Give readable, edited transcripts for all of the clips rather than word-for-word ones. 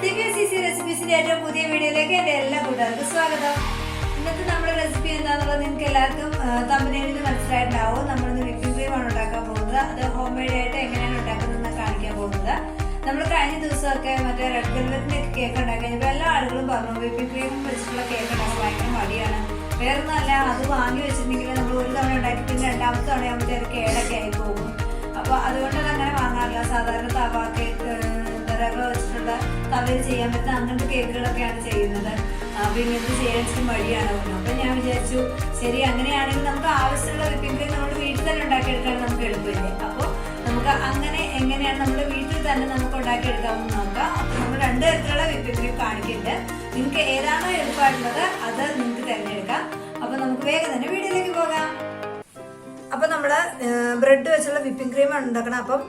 ദിവ്യ റെസിപ്പീസിന്റെ ഏറ്റവും പുതിയ വീഡിയോയിലേക്ക് എന്റെ എല്ലാ കൂട്ടുകാർക്കും സ്വാഗതം. ഇന്നത്തെ നമ്മുടെ റെസിപ്പി എന്താണെന്നുള്ളത് നിങ്ങൾക്ക് എല്ലാവർക്കും തമ്പനയിലിൽ മനസ്സിലായിട്ടുണ്ടാവും. നമ്മളിന്ന് വിപ്പിംഗ് ക്രീം ആണ് ഉണ്ടാക്കാൻ പോകുന്നത്. അത് ഹോം മെയ്ഡ് ആയിട്ട് എങ്ങനെയാണ് ഉണ്ടാക്കുന്നതെന്ന് കാണിക്കാൻ പോകുന്നത്. നമ്മൾ കഴിഞ്ഞ ദിവസമൊക്കെ മറ്റേ റെഡ് വെൽവെറ്റിന്റെ കേക്ക് ഉണ്ടാക്കി കഴിഞ്ഞപ്പോൾ എല്ലാ ആളുകളും പറഞ്ഞു വിപ്പിംഗ് ക്രീം വെച്ചിട്ടുള്ള കേക്ക് ഉണ്ടാക്കാൻ ഭയങ്കര മടിയാണ്. വേറൊന്നല്ല, അത് വാങ്ങി വെച്ചിട്ടുണ്ടെങ്കിൽ നമ്മൾ ഒരു തവണ ഉണ്ടാക്കി പിന്നെ രണ്ടാമത്തെ തവണയാകുമ്പോഴത്തെ അത് കേടൊക്കെ ആയി പോകും. അപ്പോൾ അതുകൊണ്ട് അത് അങ്ങനെ വാങ്ങാറില്ല. സാധാരണ തവ കേക്ക് റവ വെച്ചിട്ടുള്ള തവയിൽ ചെയ്യാൻ പറ്റുന്ന അങ്ങനത്തെ കേക്കുകളൊക്കെയാണ് ചെയ്യുന്നത്. അപ്പോൾ ഇങ്ങനത്തെ ചെയ്യാൻ ഇച്ചിരി മടിയാണ് പറഞ്ഞു. അപ്പം ഞാൻ വിചാരിച്ചു ശരി, അങ്ങനെയാണെങ്കിൽ നമുക്ക് ആവശ്യമുള്ള വിപ്പിംഗ് ക്രീം നമ്മൾ വീട്ടിൽ തന്നെ ഉണ്ടാക്കിയെടുക്കാൻ നമുക്ക് എളുപ്പമില്ലേ. അപ്പോൾ നമുക്ക് അങ്ങനെ എങ്ങനെയാണ് നമ്മുടെ വീട്ടിൽ തന്നെ നമുക്ക് ഉണ്ടാക്കിയെടുക്കാമെന്ന് നോക്കാം. അപ്പോൾ നമ്മൾ രണ്ട് തരത്തിലുള്ള വിപ്പിംഗ് ക്രീം കാണിക്കുന്നുണ്ട്. നിങ്ങൾക്ക് ഏതാണോ എളുപ്പമായിട്ടുള്ളത് അത് നിങ്ങൾക്ക് തിരഞ്ഞെടുക്കാം. അപ്പോൾ നമുക്ക് വേഗം തന്നെ വീഡിയോയിലേക്ക് പോകാം. അപ്പോൾ നമ്മൾ ബ്രെഡ് വെച്ചുള്ള വിപ്പിംഗ് ക്രീമാണ് ഉണ്ടാക്കണം. അപ്പം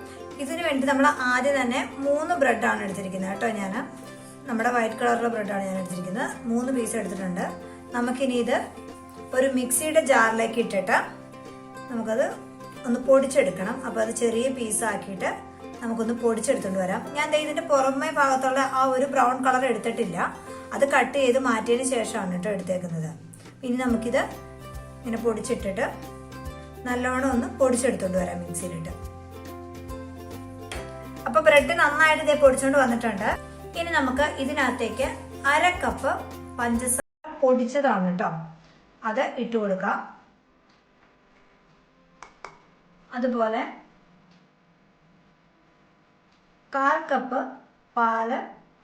ഇതിന് വേണ്ടി നമ്മൾ ആദ്യം തന്നെ 3 ബ്രെഡാണ് എടുത്തിരിക്കുന്നത് കേട്ടോ. ഞാൻ നമ്മുടെ വൈറ്റ് കളറുള്ള ബ്രെഡാണ് ഞാൻ എടുത്തിരിക്കുന്നത്. 3 പീസ് എടുത്തിട്ടുണ്ട്. നമുക്കിനി ഇത് ഒരു മിക്സിയുടെ ജാറിലേക്ക് ഇട്ടിട്ട് നമുക്കത് ഒന്ന് പൊടിച്ചെടുക്കണം. അപ്പോൾ അത് ചെറിയ പീസാക്കിയിട്ട് നമുക്കൊന്ന് പൊടിച്ചെടുത്തുകൊണ്ട് വരാം. ഞാൻ ഇതിൻ്റെ പുറമേ ഭാഗത്തുള്ള ആ ഒരു ബ്രൗൺ കളർ എടുത്തിട്ടില്ല. അത് കട്ട് ചെയ്ത് മാറ്റിയതിന് ശേഷമാണ് കേട്ടോ എടുത്തേക്കുന്നത്. ഇനി നമുക്കിത് ഇങ്ങനെ പൊടിച്ചിട്ടിട്ട് നല്ലോണം ഒന്ന് പൊടിച്ചെടുത്തുകൊണ്ട് വരാം മിക്സിയിലിട്ട്. അപ്പൊ ബ്രെഡ് നന്നായിട്ട് ഇതേ പൊടിച്ചോണ്ട് വന്നിട്ടുണ്ട്. ഇനി നമുക്ക് ഇതിനകത്തേക്ക് 1/2 കപ്പ് പഞ്ചസാര പൊടിച്ചതാണ് കേട്ടോ, അത് ഇട്ട് കൊടുക്കാം. അതുപോലെ 1/4 കപ്പ് പാല്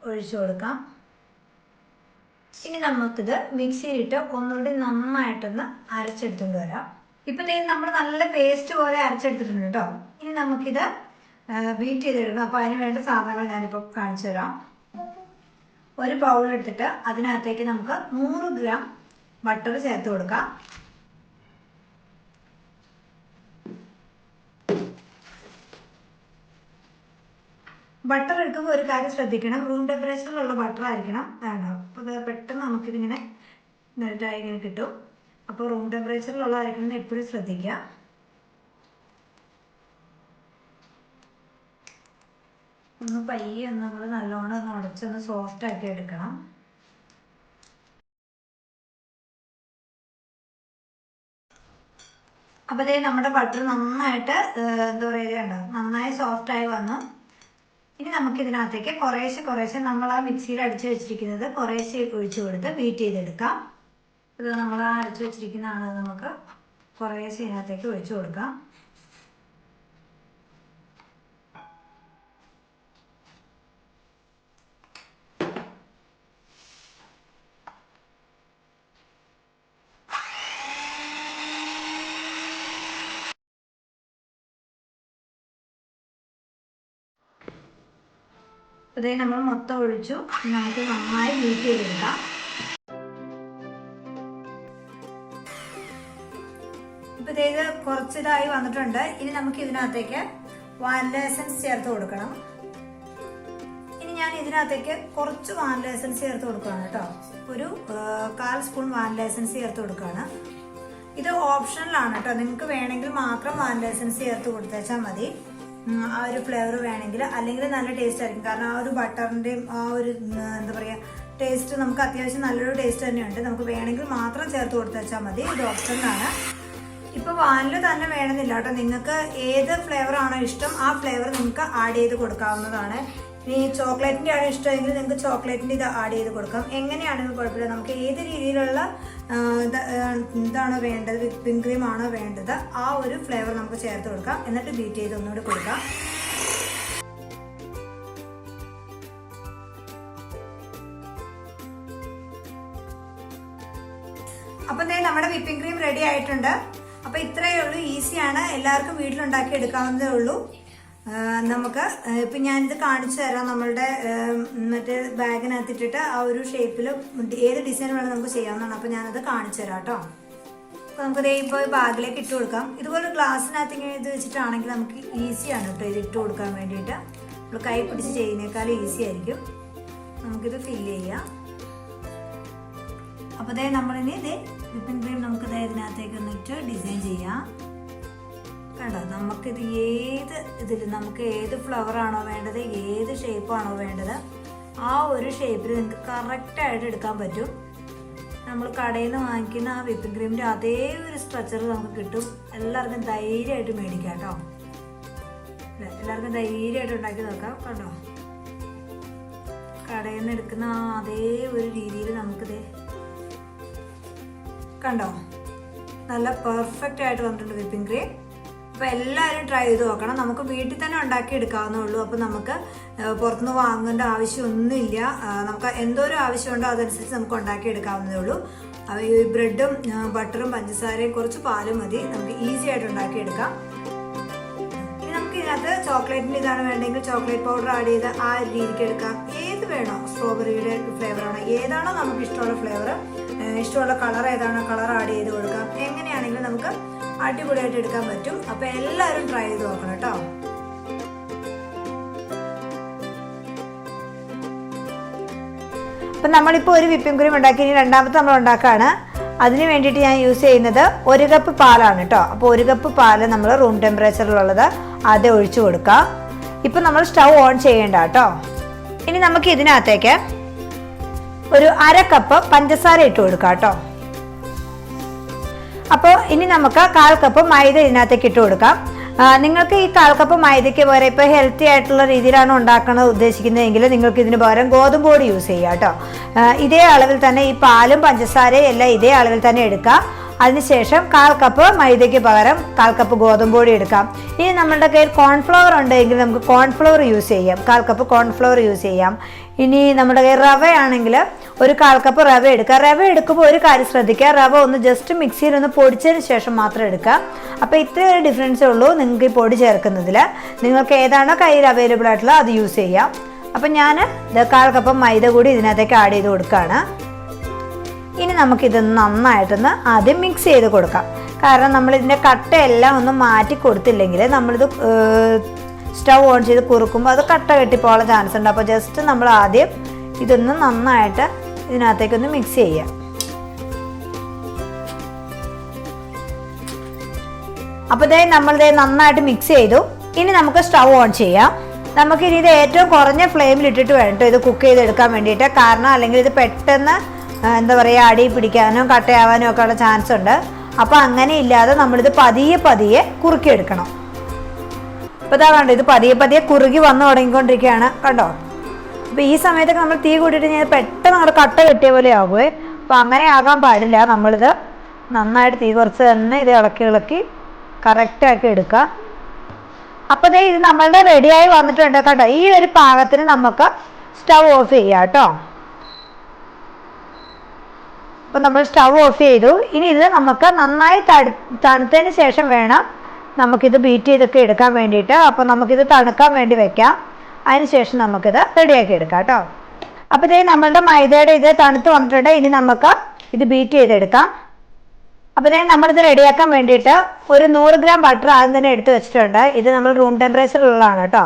ഒഴിച്ചു കൊടുക്കാം. ഇനി നമുക്കിത് മിക്സിയിലിട്ട് ഒന്നുകൂടി നന്നായിട്ടൊന്ന് അരച്ചെടുത്തുകൊണ്ട് വരാം. ഇപ്പൊ നമ്മൾ നല്ല പേസ്റ്റ് പോലെ അരച്ചെടുത്തിട്ടുണ്ട് കേട്ടോ. ഇനി നമുക്കിത് ബീറ്റ് ചെയ്തിടണം. അപ്പോൾ അതിന് വേണ്ട സാധനങ്ങൾ ഞാനിപ്പോൾ കാണിച്ചു തരാം. ഒരു ബൗൾ എടുത്തിട്ട് അതിനകത്തേക്ക് നമുക്ക് 100 ഗ്രാം ബട്ടർ ചേർത്ത് കൊടുക്കാം. ബട്ടർ എടുക്കുമ്പോൾ ഒരു കാര്യം ശ്രദ്ധിക്കണം, റൂം ടെമ്പറേച്ചറിലുള്ള ബട്ടർ ആയിരിക്കണം വേണം. അപ്പോൾ അത് പെട്ടെന്ന് നമുക്കിതിങ്ങനെ നെറ്റായി ഇങ്ങനെ കിട്ടും. അപ്പോൾ റൂം ടെമ്പറേച്ചറിലുള്ളതായിരിക്കണം എപ്പോഴും ശ്രദ്ധിക്കുക. ഒന്ന് പയ്യെ ഒന്ന് നമ്മൾ നല്ലോണം ഒന്ന് ഉടച്ചൊന്ന് സോഫ്റ്റ് ആക്കി എടുക്കണം. അപ്പോൾ ഇതേ നമ്മുടെ ബട്ടർ നന്നായിട്ട് എന്താ പറയുക നന്നായി സോഫ്റ്റ് ആയി വന്നു. ഇനി നമുക്ക് ഇതിനകത്തേക്ക് കുറേശ്ശെ നമ്മൾ ആ മിക്സിയിൽ അടിച്ചു വെച്ചിരിക്കുന്നത് കുറേശ്ശെ ഒഴിച്ചു കൊടുത്ത് ബീറ്റ് ചെയ്തെടുക്കാം. ഇത് നമ്മൾ അരച്ചു വെച്ചിരിക്കുന്നതാണ്, നമുക്ക് കുറേശ്ശെ ഇതിനകത്തേക്ക് ഒഴിച്ചു കൊടുക്കാം. ഇതേ നമ്മൾ മൊത്തം ഒഴിച്ചു. നമുക്ക് നന്നായി ബീറ്റ് ചെയ്തെടുക്കാം. ഇപ്പം ഇത് കുറച്ചിതായി വന്നിട്ടുണ്ട്. ഇനി നമുക്ക് ഇതിനകത്തേക്ക് വാനില എസൻസ് ചേർത്ത് കൊടുക്കണം. ഇനി ഞാൻ ഇതിനകത്തേക്ക് കുറച്ച് വാനില എസൻസ് ചേർത്ത് കൊടുക്കുകയാണ് കേട്ടോ. ഒരു 1/4 സ്പൂൺ വാനില എസൻസ് ചേർത്ത് കൊടുക്കുകയാണ്. ഇത് ഓപ്ഷണലാണ് കേട്ടോ. നിങ്ങൾക്ക് വേണമെങ്കിൽ മാത്രം വാനില എസൻസ് ചേർത്ത് കൊടുത്തേച്ചാൽ മതി. ആ ഒരു ഫ്ലേവർ വേണമെങ്കിൽ, അല്ലെങ്കിൽ നല്ല ടേസ്റ്റ് ആയിരിക്കും. കാരണം ആ ഒരു ബട്ടറിൻ്റെയും ആ ഒരു എന്താ പറയുക ടേസ്റ്റ് നമുക്ക് അത്യാവശ്യം നല്ലൊരു ടേസ്റ്റ് തന്നെയുണ്ട്. നമുക്ക് വേണമെങ്കിൽ മാത്രം ചേർത്ത് കൊടുത്ത് വെച്ചാൽ മതി. ഇത് ഓപ്ഷനിലാണ്. ഇപ്പോൾ വാനില തന്നെ വേണമെന്നില്ല കേട്ടോ. നിങ്ങൾക്ക് ഏത് ഫ്ലേവർ ആണോ ഇഷ്ടം ആ ഫ്ലേവർ നിങ്ങൾക്ക് ആഡ് ചെയ്ത് കൊടുക്കാവുന്നതാണ്. ഇനി ചോക്ലേറ്റിൻ്റെ ആണ് ഇഷ്ടമെങ്കിൽ നിങ്ങൾക്ക് ചോക്ലേറ്റിൻ്റെ ഇത് ആഡ് ചെയ്ത് കൊടുക്കാം. എങ്ങനെയാണെങ്കിലും കുഴപ്പമില്ല. നമുക്ക് ഏത് രീതിയിലുള്ള ഇതാണോ വേണ്ടത്, വിപ്പിംഗ് ക്രീം ആണോ വേണ്ടത്, ആ ഒരു ഫ്ലേവർ നമുക്ക് ചേർത്ത് കൊടുക്കാം. എന്നിട്ട് ബീറ്റ് ചെയ്ത് ഒന്നുകൂടി കൊടുക്കാം. അപ്പം നമ്മുടെ വിപ്പിംഗ് ക്രീം റെഡി ആയിട്ടുണ്ട്. അപ്പം ഇത്രയേ ഉള്ളൂ, ഈസിയാണ്, എല്ലാവർക്കും വീട്ടിലുണ്ടാക്കി എടുക്കാവുന്നതേ ഉള്ളൂ. നമുക്ക് ഇപ്പം ഞാനിത് കാണിച്ചു തരാം. നമ്മളുടെ മറ്റേ ബാഗിനകത്തിട്ടിട്ട് ആ ഒരു ഷേപ്പിൽ ഏത് ഡിസൈൻ വേണം നമുക്ക് ചെയ്യാവുന്നതാണ്. അപ്പോൾ ഞാനത് കാണിച്ചു തരാം കേട്ടോ. അപ്പോൾ നമുക്കത് ഇപ്പോൾ ബാഗിലേക്ക് ഇട്ട് കൊടുക്കാം. ഇതുപോലെ ഗ്ലാസ്സിനകത്ത് ഇങ്ങനെ ഇത് വെച്ചിട്ടാണെങ്കിൽ നമുക്ക് ഈസിയാണ് കേട്ടോ ഇത് ഇട്ട് കൊടുക്കാൻ വേണ്ടിയിട്ട്. നമ്മൾ കൈ പിടിച്ച് ചെയ്യുന്നേക്കാളും ഈസി ആയിരിക്കും. നമുക്കിത് ഫില്ല് ചെയ്യാം. അപ്പോൾ നമ്മളിനി വിപ്പിംഗ് ക്രീം നമുക്ക് ഇതിനകത്തേക്ക് ഒന്നിട്ട് ഡിസൈൻ ചെയ്യാം. കണ്ടോ, നമുക്കിത് ഏത് ഇതിൽ നമുക്ക് ഏത് ഫ്ലവർ ആണോ വേണ്ടത്, ഏത് ഷേപ്പാണോ വേണ്ടത് ആ ഒരു ഷേപ്പിൽ നിങ്ങൾക്ക് കറക്റ്റായിട്ട് എടുക്കാൻ പറ്റും. നമ്മൾ കടയിൽ നിന്ന് വാങ്ങിക്കുന്ന ആ വിപ്പിംഗ് ക്രീമിൻ്റെ അതേ ഒരു സ്ട്രക്ചർ നമുക്ക് കിട്ടും. എല്ലാവർക്കും ധൈര്യമായിട്ട് മേടിക്കാം കേട്ടോ. എല്ലാവർക്കും ധൈര്യമായിട്ട് ഉണ്ടാക്കി നോക്കാം. കണ്ടോ, കടയിൽ നിന്ന് എടുക്കുന്ന ആ അതേ ഒരു രീതിയിൽ നമുക്കിത് കണ്ടോ നല്ല പെർഫെക്റ്റ് ആയിട്ട് വന്നിട്ടുണ്ട് വിപ്പിംഗ് ക്രീം. അപ്പോൾ എല്ലാവരും ട്രൈ ചെയ്ത് നോക്കണം. നമുക്ക് വീട്ടിൽ തന്നെ ഉണ്ടാക്കി എടുക്കാവുന്നേ ഉള്ളൂ. അപ്പോൾ നമുക്ക് പുറത്തുനിന്ന് വാങ്ങേണ്ട ആവശ്യമൊന്നുമില്ല. നമുക്ക് എന്തോരം ആവശ്യമുണ്ടോ അതനുസരിച്ച് നമുക്ക് ഉണ്ടാക്കി എടുക്കാവുന്നതേ ഉള്ളൂ. ഈ ബ്രെഡും ബട്ടറും പഞ്ചസാരയും കുറച്ച് പാലും മതി, നമുക്ക് ഈസി ആയിട്ട് ഉണ്ടാക്കിയെടുക്കാം. ഇനി നമുക്ക് ഇതിനകത്ത് ചോക്ലേറ്റിൻ്റെ ഇതാണ് വേണ്ടെങ്കിൽ ചോക്ലേറ്റ് പൗഡർ ആഡ് ചെയ്ത് ആ ഒരു രീതിക്ക് എടുക്കാം. ഏത് വേണോ, സ്ട്രോബെറിയുടെ ഫ്ലേവറാണോ, ഏതാണോ നമുക്ക് ഇഷ്ടമുള്ള ഫ്ലേവർ, ഇഷ്ടമുള്ള കളർ ഏതാണോ കളർ ആഡ് ചെയ്ത് കൊടുക്കാം. എങ്ങനെയാണെങ്കിലും നമുക്ക് അടിപൊളിയായിട്ട് എടുക്കാൻ പറ്റും. അപ്പോൾ എല്ലാവരും ട്രൈ ചെയ്ത് നോക്കണം കേട്ടോ. അപ്പം നമ്മളിപ്പോൾ ഒരു വിപ്പിംഗ് ക്രീം ഉണ്ടാക്കി, ഇനി രണ്ടാമത്തെ നമ്മൾ ഉണ്ടാക്കുകയാണ്. അതിന് വേണ്ടിയിട്ട് ഞാൻ യൂസ് ചെയ്യുന്നത് 1 കപ്പ് പാലാണ് കേട്ടോ. അപ്പോൾ 1 കപ്പ് പാല് നമ്മൾ റൂം ടെമ്പറേച്ചറിലുള്ളത് ആദ്യം ഒഴിച്ചു കൊടുക്കാം. ഇപ്പം നമ്മൾ സ്റ്റൗ ഓൺ ചെയ്യേണ്ട കേട്ടോ. ഇനി നമുക്ക് ഇതിനകത്തേക്ക് ഒരു 1/2 കപ്പ് പഞ്ചസാര ഇട്ട് കൊടുക്കാം കേട്ടോ. അപ്പോൾ ഇനി നമുക്ക് 1/4 കപ്പ് മൈദ ഇതിനകത്തേക്ക് ഇട്ട് കൊടുക്കാം. നിങ്ങൾക്ക് ഈ 1/4 കപ്പ് മൈദയ്ക്ക് പകരം ഇപ്പോൾ ഹെൽത്തി ആയിട്ടുള്ള രീതിയിലാണ് ഉണ്ടാക്കുന്നത് ഉദ്ദേശിക്കുന്നതെങ്കിൽ നിങ്ങൾക്ക് ഇതിന് പകരം ഗോതമ്പ് പൊടി യൂസ് ചെയ്യാം കേട്ടോ. ഇതേ അളവിൽ തന്നെ ഈ പാലും പഞ്ചസാരയും എല്ലാം ഇതേ അളവിൽ തന്നെ എടുക്കാം. അതിനുശേഷം 1/4 കപ്പ് മൈദയ്ക്ക് പകരം 1/4 കപ്പ് ഗോതമ്പ് പൊടി എടുക്കാം. ഇനി നമ്മളുടെ കയ്യിൽ കോൺഫ്ലവർ ഉണ്ടെങ്കിൽ നമുക്ക് കോൺഫ്ലവർ യൂസ് ചെയ്യാം. 1/4 കപ്പ് കോൺഫ്ലവർ യൂസ് ചെയ്യാം. ഇനി നമ്മുടെ കയ്യിൽ റവയാണെങ്കിൽ ഒരു 1/4 കപ്പ് റവ എടുക്കുക. റവ എടുക്കുമ്പോൾ ഒരു കാര്യം ശ്രദ്ധിക്കുക, റവ ഒന്ന് ജസ്റ്റ് മിക്സിയിൽ ഒന്ന് പൊടിച്ചതിന് ശേഷം മാത്രം എടുക്കുക. അപ്പോൾ ഇത്രയും ഒരു ഡിഫറൻസേ ഉള്ളൂ നിങ്ങൾക്ക് ഈ പൊടി ചേർക്കുന്നതിൽ. നിങ്ങൾക്ക് ഏതാണോ കയ്യിൽ അവൈലബിൾ ആയിട്ടുള്ള അത് യൂസ് ചെയ്യാം. അപ്പം ഞാൻ 1/4 കപ്പ് മൈദ കൂടി ഇതിനകത്തേക്ക് ആഡ് ചെയ്ത് കൊടുക്കുകയാണ്. ഇനി നമുക്കിതൊന്ന് നന്നായിട്ടൊന്ന് ആദ്യം മിക്സ് ചെയ്ത് കൊടുക്കാം. കാരണം നമ്മളിതിൻ്റെ കട്ടയെല്ലാം ഒന്ന് മാറ്റി കൊടുത്തില്ലെങ്കിൽ നമ്മളിത് സ്റ്റൗ ഓൺ ചെയ്ത് കുറുക്കുമ്പോൾ അത് കട്ട കെട്ടിപ്പോകാനുള്ള ചാൻസ് ഉണ്ട്. അപ്പോൾ ജസ്റ്റ് നമ്മൾ ആദ്യം ഇതൊന്ന് നന്നായിട്ട് ഇതിനകത്തേക്കൊന്ന് മിക്സ് ചെയ്യാം. അപ്പോൾ നമ്മളിത് നന്നായിട്ട് മിക്സ് ചെയ്തു. ഇനി നമുക്ക് സ്റ്റൗ ഓൺ ചെയ്യാം. നമുക്കിനി ഇത് ഏറ്റവും കുറഞ്ഞ ഫ്ലെയിമിൽ ഇട്ടിട്ട് വേണം ഇത് കുക്ക് ചെയ്തെടുക്കാൻ വേണ്ടിയിട്ട്. കാരണം അല്ലെങ്കിൽ ഇത് പെട്ടെന്ന് എന്താ പറയുക അടി പിടിക്കാനോ കട്ടയാവാനോ ഒക്കെ ഉള്ള ചാൻസ് ഉണ്ട്. അപ്പോൾ അങ്ങനെ ഇല്ലാതെ നമ്മളിത് പതിയെ പതിയെ കുറുക്കിയെടുക്കണം. അപ്പോൾ ഇതാ കണ്ടോ, ഇത് പതിയെ പതിയെ കുറുകി വന്നു തുടങ്ങിക്കൊണ്ടിരിക്കുകയാണ് കണ്ടോ. അപ്പോൾ ഈ സമയത്തൊക്കെ നമ്മൾ തീ കൂട്ടിയിട്ട് ഞാൻ പെട്ടെന്ന് നമ്മുടെ കട്ട കെട്ടിയ പോലെ ആകുമേ. അപ്പോൾ അങ്ങനെ ആകാൻ പാടില്ല. നമ്മളിത് നന്നായിട്ട് തീ കുറച്ച് തന്നെ ഇത് ഇളക്കി ഇളക്കി കറക്റ്റാക്കി എടുക്കുക. അപ്പോൾ ഇത് നമ്മളുടെ റെഡിയായി വന്നിട്ടുണ്ട് കേട്ടോ. ഈ ഒരു പാകത്തിന് നമുക്ക് സ്റ്റൗ ഓഫ് ചെയ്യാം കേട്ടോ. അപ്പോൾ നമ്മൾ സ്റ്റൗ ഓഫ് ചെയ്തു. ഇനി ഇത് നമുക്ക് നന്നായി തണുത്തതിന് ശേഷം വേണം നമുക്കിത് ബീറ്റ് ചെയ്തൊക്കെ എടുക്കാൻ വേണ്ടിയിട്ട്. അപ്പോൾ നമുക്കിത് തണുക്കാൻ വേണ്ടി വെക്കാം. അതിന് ശേഷം നമുക്കിത് റെഡിയാക്കി എടുക്കാം കേട്ടോ. അപ്പോൾ നമ്മളുടെ മൈദയുടെ ഇത് തണുത്ത് വന്നിട്ടുണ്ട്. ഇനി നമുക്ക് ഇത് ബീറ്റ് ചെയ്തെടുക്കാം. അപ്പോൾ നമ്മളിത് റെഡിയാക്കാൻ വേണ്ടിയിട്ട് ഒരു 100 ഗ്രാം ബട്ടർ ആദ്യം തന്നെ എടുത്ത് വെച്ചിട്ടുണ്ട്. ഇത് നമ്മൾ റൂം ടെമ്പറേച്ചറിലുള്ളതാണ് കേട്ടോ.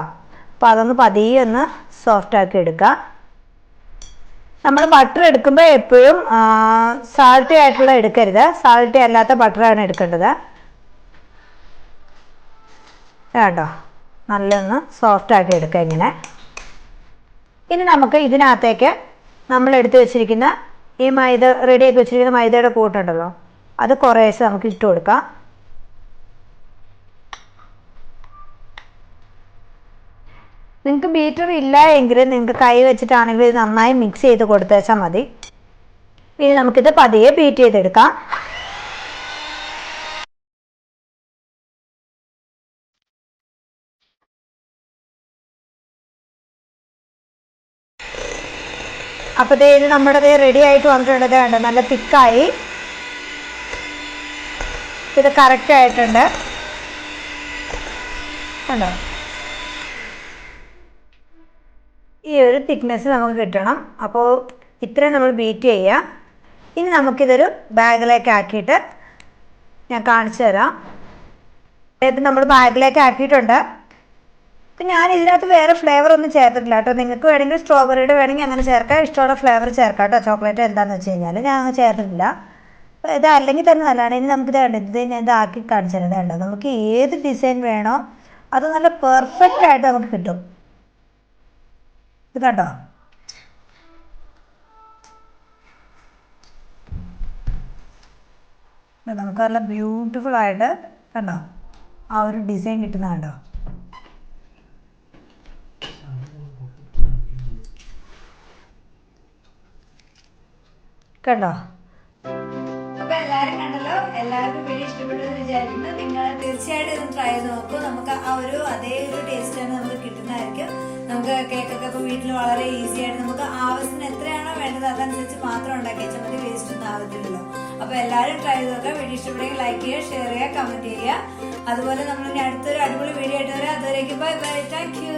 അപ്പോൾ അതൊന്ന് പതിയെ ഒന്ന് സോഫ്റ്റാക്കി എടുക്കാം. നമ്മൾ ബട്ടർ എടുക്കുമ്പോൾ എപ്പോഴും സാൾട്ടി ആയിട്ടുള്ള എടുക്കരുത്, സാൾട്ടി അല്ലാത്ത ബട്ടറാണ് എടുക്കേണ്ടത് കേട്ടോ. നല്ലൊന്ന് സോഫ്റ്റാക്കി എടുക്കുക ഇങ്ങനെ. ഇനി നമുക്ക് ഇതിനകത്തേക്ക് നമ്മൾ എടുത്ത് വെച്ചിരിക്കുന്ന ഈ മൈദ റെഡിയാക്കി വെച്ചിരിക്കുന്ന മൈദയുടെ കൂട്ടുണ്ടല്ലോ, അത് കുറേശ്ശെ നമുക്ക് ഇട്ട് കൊടുക്കാം. നിങ്ങൾക്ക് ബീറ്റർ ഇല്ല എങ്കിൽ നിങ്ങൾക്ക് കൈ വെച്ചിട്ടാണെങ്കിൽ ഇത് നന്നായി മിക്സ് ചെയ്ത് കൊടുത്തേച്ചാൽ മതി. ഇനി നമുക്കിത് പതിയെ ബീറ്റ് ചെയ്തെടുക്കാം. അപ്പോൾ ഇത് നമ്മുടെ റെഡി ആയിട്ട് വന്നിട്ടുണ്ട്. കണ്ടോ, നല്ല തിക്കായി. ഇത് കറക്റ്റ് ആയിട്ടുണ്ട് കണ്ടോ. ഈ ഒരു തിക്നെസ് നമുക്ക് കിട്ടണം. അപ്പോൾ ഇത്രയും നമ്മൾ ബീറ്റ് ചെയ്യുക. ഇനി നമുക്കിതൊരു ബാഗിലേക്ക് ആക്കിയിട്ട് ഞാൻ കാണിച്ചു തരാം. ഇത് നമ്മൾ ബാഗിലേക്ക് ആക്കിയിട്ടുണ്ട്. അപ്പം ഞാൻ ഇതിനകത്ത് വേറെ ഫ്ലേവർ ഒന്നും ചേർത്തിട്ടില്ല കേട്ടോ. നിങ്ങൾക്ക് വേണമെങ്കിൽ സ്ട്രോബെറിയുടെ വേണമെങ്കിൽ അങ്ങനെ ചേർക്കാം, ഇഷ്ടമുള്ള ഫ്ലേവർ ചേർക്കാം കേട്ടോ. ചോക്ലേറ്റ് എന്താണെന്ന് വെച്ച് കഴിഞ്ഞാൽ ഞാൻ അങ്ങനെ ചേർത്തിട്ടില്ല. അപ്പോൾ ഇത് അല്ലെങ്കിൽ തന്നെ നല്ലതാണ്. ഇനി നമുക്കിത് കണ്ടോ, ഇത് ഞാൻ ഇതാക്കി കാണിച്ചു തരുന്നത് കണ്ടോ. നമുക്ക് ഏത് ഡിസൈൻ വേണോ അത് നല്ല പെർഫെക്റ്റ് ആയിട്ട് നമുക്ക് കിട്ടും. ഇത് കണ്ടോ, നമുക്ക് നല്ല ബ്യൂട്ടിഫുൾ ആയിട്ട് കണ്ടോ ആ ഒരു ഡിസൈൻ കിട്ടുന്ന കണ്ടോ. കണ്ടോ. അപ്പോൾ എല്ലാവരും കണ്ടല്ലോ, എല്ലാവർക്കും വീഡിയോ ഇഷ്ടപ്പെട്ടെന്ന് വിചാരിക്കുന്നു. നിങ്ങൾ തീർച്ചയായിട്ടും ഇത് ട്രൈ ചെയ്ത് നോക്കൂ. നമുക്ക് ആ ഒരു അതേ ഒരു ടേസ്റ്റാണ് നമുക്ക് കിട്ടുന്നതായിരിക്കും. നമുക്ക് കേക്കൊക്കെ ഇപ്പോൾ വീട്ടിൽ വളരെ ഈസി ആയിട്ട് നമുക്ക് ആവശ്യത്തിന് എത്രയാണോ വേണ്ടത് അതനുസരിച്ച് മാത്രം ഉണ്ടാക്കി വെച്ചാൽ മതി, വേസ്റ്റ് ഒന്നും ആകത്തില്ലല്ലോ. അപ്പോൾ എല്ലാവരും ട്രൈ ചെയ്ത് നോക്കുക. വീഡിയോ ഇഷ്ടപ്പെടുമെങ്കിൽ ലൈക്ക് ചെയ്യുക, ഷെയർ ചെയ്യുക, കമൻറ്റ് ചെയ്യുക. അതുപോലെ നമ്മൾ ഇനി അടുത്തൊരു അടിപൊളി വീഡിയോ ആയിട്ട് വരാം. അതുവരേക്കും ബൈ ബൈ, താങ്ക് യു.